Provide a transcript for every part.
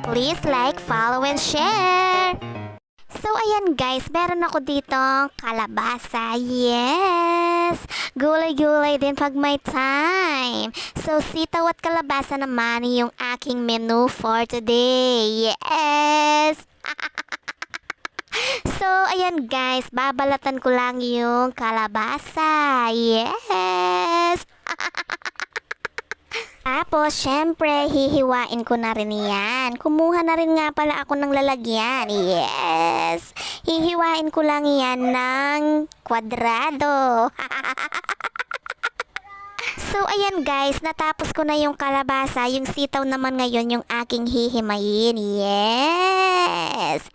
please like, follow, and share! So, ayan guys, meron ako ditong kalabasa. Yes! Gulay-gulay din pag may time. So, sitaw at kalabasa naman yung aking menu for today. Yes! So, ayan guys, babalatan ko lang yung kalabasa. Yes! Tapos, syempre, hihiwain ko na rin yan. Kumuha na rin nga pala ako ng lalagyan. Yes! Hihiwain ko lang yan ng kwadrado. So, ayan guys, natapos ko na yung kalabasa. Yung sitaw naman ngayon yung aking hihimayin. Yes!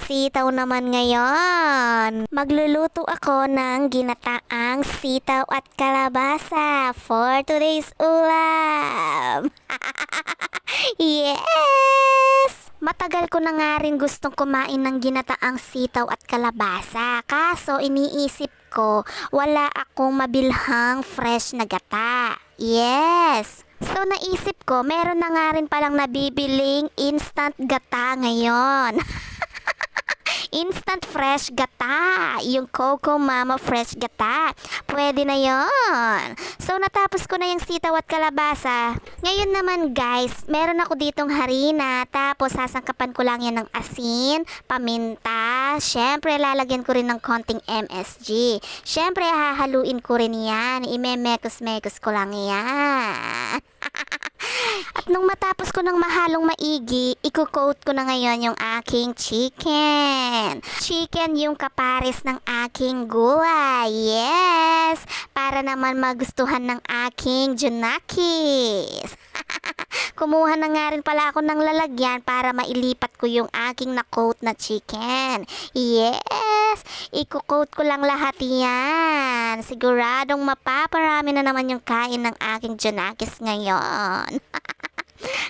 Sitaw naman ngayon. Magluluto ako ng ginataang sitaw at kalabasa for today's ulam. Yes! Matagal ko na nga rin gustong kumain ng ginataang sitaw at kalabasa. Kaso iniisip ko, wala akong mabilhang fresh na gata. Yes! So naisip ko, meron na nga rin palang nabibiling instant gata ngayon. Instant fresh gata. Yung Coco Mama fresh gata. Pwede na yon. So, natapos ko na yung sitaw at kalabasa. Ngayon naman guys, meron ako ditong harina. Tapos, sasangkapan ko lang yan ng asin, paminta. Syempre, lalagyan ko rin ng konting MSG. Syempre, hahaluin ko rin yan. Imemekos-mekos ko lang yan. At nung matapos ko ng mahalong maigi, i-coat ko na ngayon yung aking chicken. Chicken yung kapares ng aking gulay. Yes! Para naman magustuhan ng aking junakis. Kumuha na nga rin pala ako ng lalagyan para mailipat ko yung aking na-coat na chicken. Yes! I-coat ko lang lahat yan. Siguradong mapaparami na naman yung kain ng aking junakis ngayon.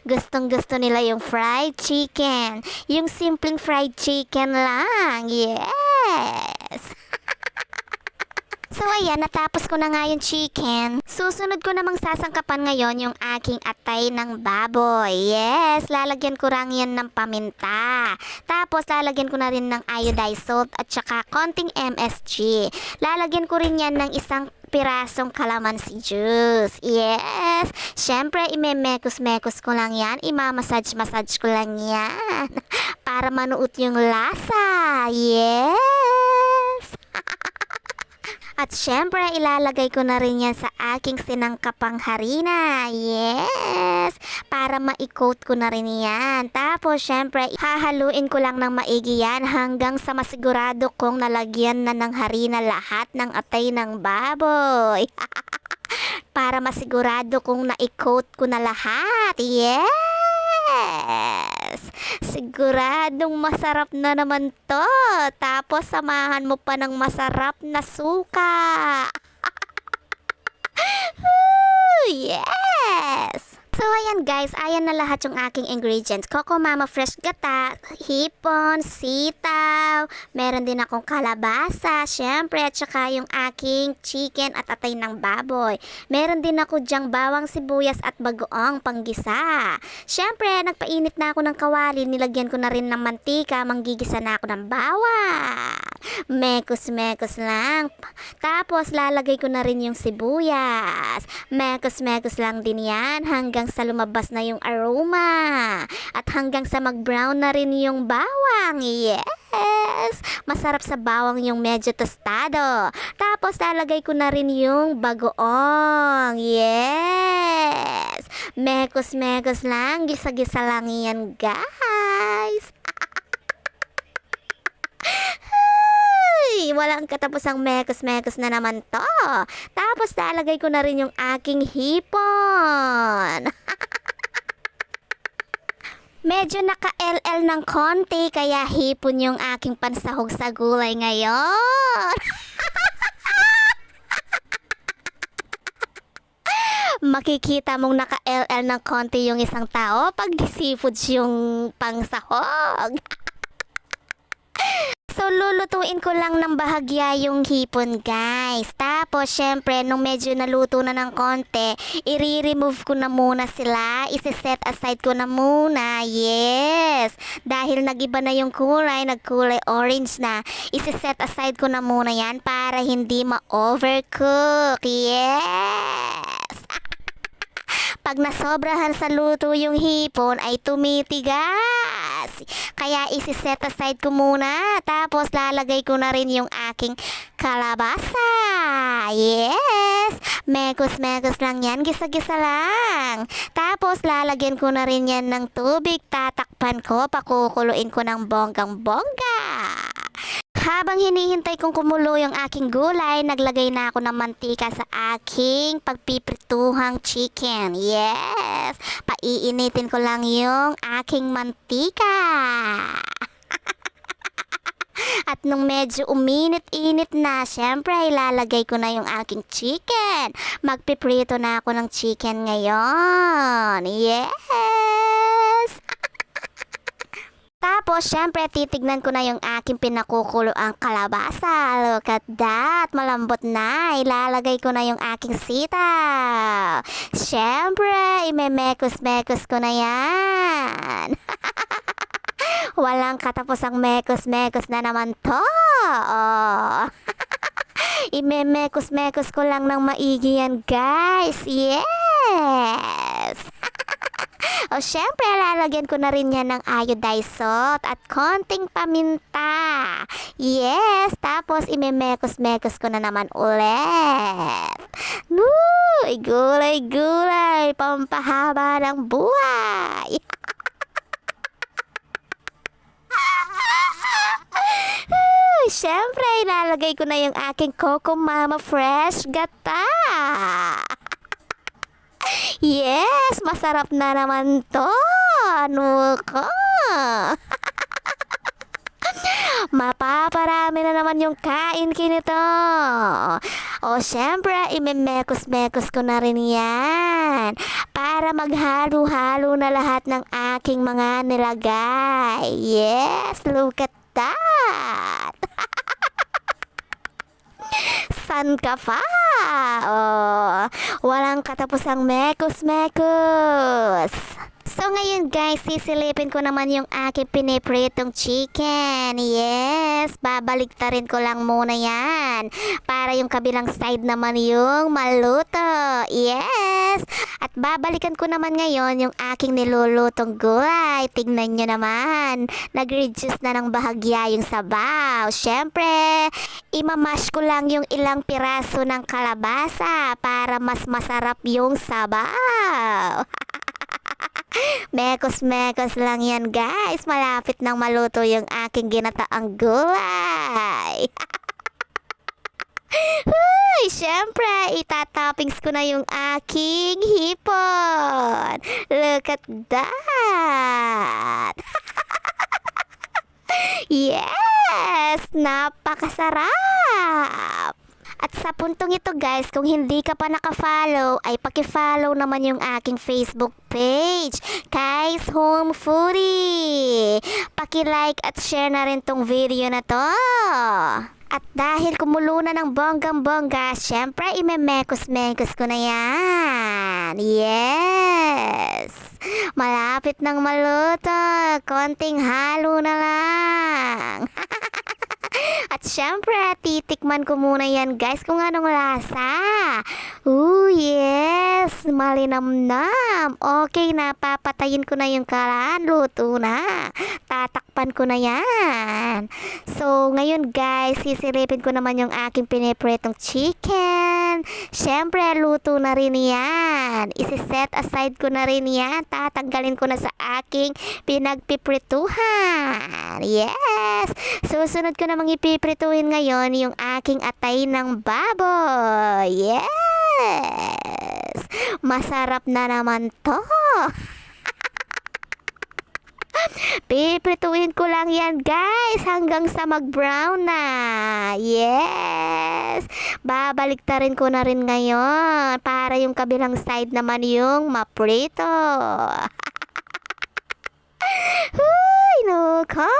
Gustong-gusto nila yung fried chicken. Yung simpleng fried chicken lang. Yes! So ayan, natapos ko na nga yung chicken. Susunod ko namang sasangkapan ngayon yung aking atay ng baboy. Yes, lalagyan ko lang yan ng paminta. Tapos lalagyan ko na rin ng iodized salt at saka konting MSG. Lalagyan ko rin yan ng isang pirasong calamansi juice. Yes! Syempre, imemekos-mekos ko lang yan. Imamassage-massage ko lang yan. Para manuot yung lasa. Yes! At syempre, ilalagay ko na rin yan sa aking sinangkapang harina. Yes! Para ma-coat ko na rin yan. Tapos, syempre, hahaluin ko lang ng maigi yan hanggang sa masigurado kong nalagyan na ng harina lahat ng atay ng baboy. Para masigurado kong na-coat ko na lahat. Yes! Siguradong masarap na naman to. Tapos samahan mo pa ng masarap na suka. Yes! So ayan guys, ayan na lahat yung aking ingredients. Coco Mama fresh gata, hipon, sitaw, meron din akong kalabasa, syempre, at saka yung aking chicken at atay ng baboy. Meron din ako dyang bawang sibuyas at bagoong panggisa. Syempre, nagpainit na ako ng kawali, nilagyan ko na rin ng mantika, manggigisa na ako ng bawang. Mekos-mekos lang. Tapos, lalagay ko na rin yung sibuyas. Mekos-mekos lang din yan hanggang sa lumabas na yung aroma. At hanggang sa mag-brown na rin yung bawang. Yes! Masarap sa bawang yung medyo tostado. Tapos, lalagay ko na rin yung bagoong. Yes! Mekos-mekos lang. Gisa-gisa lang yan, guys. Walang katapusang mekos-mekos na naman to. Tapos lalagay ko na rin yung aking hipon. Medyo naka-LL ng konti kaya hipon yung aking pansahog sa gulay ngayon. Makikita mong naka-LL ng konti yung isang tao pag seafoods yung pangsahog. So lulutuin ko lang ng bahagya yung hipon, guys. Tapos, syempre, nung medyo naluto na ng konti, i-remove ko na muna sila. Isi-set aside ko na muna. Yes! Dahil nagiba na yung kulay, nagkulay orange na. Isi-set aside ko na muna yan para hindi ma-overcook. Yes! Pag nasobrahan sa luto yung hipon ay tumitigas. Kaya isi-set aside ko muna. Tapos lalagay ko na rin yung aking kalabasa. Yes! Mekos-mekos lang yan. Gisa-gisa lang. Tapos lalagyan ko na rin yan ng tubig. Tatakpan ko. Pakukuluin ko ng bonggang-bongga. Habang hinihintay kong kumulo yung aking gulay, naglagay na ako ng mantika sa aking pagpiprituhang chicken. Yes! Paiinitin ko lang yung aking mantika. At nung medyo uminit-init na, syempre ilalagay ko na yung aking chicken. Magpiprito na ako ng chicken ngayon. Yes! Tapos, syempre, titignan ko na yung aking pinakukulo ang kalabasa. Look at that. Malambot na. Ilalagay ko na yung aking sitaw. Syempre, imemekos-mekos ko na yan. Walang katapusang mekos-mekos na naman to. Oh. Imemekos-mekos ko lang ng maigi yan, guys. Yes! O syempre, lalagyan ko na rin yan ng iodized salt at konting paminta. Yes, tapos imemekos-mekos ko na naman ulit. Nuy, gulay-gulay, pampahaba ng buhay. Syempre, ilalagay ko na yung aking Coco Mama Fresh Gata. Yes, masarap na naman to. Ano ka? Mapaparami na naman yung kain kinito. O syempre, imemekos-mekos ko na rin yan. Para maghalo-halo na lahat ng aking mga nilagay. Yes, look at that. San ka pa? Oh, walang katapusang mekos-mekos. So ngayon guys, sisilipin ko naman yung aking pinipritong chicken. Yes, babaliktarin ko lang muna yan. Para yung kabilang side naman yung maluto. Yes! At babalikan ko naman ngayon yung aking nilulutong gulay. Tignan nyo naman, nag-reduce na ng bahagya yung sabaw. Syempre, imamash ko lang yung ilang piraso ng kalabasa para mas masarap yung sabaw. Mekos-mekos lang yan guys. Malapit nang maluto yung aking ginataang gulay. Huy, syempre, itatoppings ko na yung aking hipon. Look at that. Yes, napakasarap. At sa puntong ito guys, kung hindi ka pa naka-follow, ay paki-follow naman yung aking Facebook page, Kai's Home Foodie. Paki-like at share na rin tong video na to. At dahil kumulo na ng bonggang-bongga, syempre imemekos-mekos ko na yan. Yes! Malapit nang maluto. Konting halo na lang. At syempre, titikman ko muna yan guys kung anong lasa. Ooh, yes! Malinamnam. Okay na, papatayin ko na yung kalan. Luto na. Tatakpan ko na yan. So, ngayon guys, sisilipin ko naman yung aking pinipretong chicken. Syempre, luto na rin yan. Isi-set aside ko na rin yan. Tatanggalin ko na sa aking pinagpiprituhan. Yes! Susunod ko namang ipiprituhin ngayon yung aking atay ng baboy. Yes! Masarap na naman to. Piprituhin ko lang yan guys hanggang sa mag-brown na. Yes! Babaliktarin ko na rin ngayon para yung kabilang side naman yung maprito. Huy, nuko!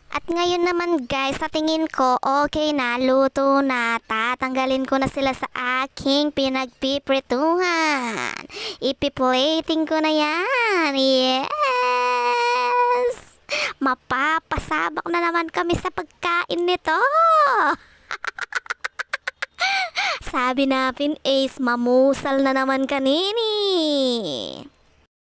At At ngayon naman guys, sa tingin ko, okay na, luto na. Tatanggalin ko na sila sa aking pinagpiprituhan. Ipiplating ko na yan. Yes! Mapapasabak na naman kami sa pagkain nito. Sabi natin, Ace, mamusal na naman kanini.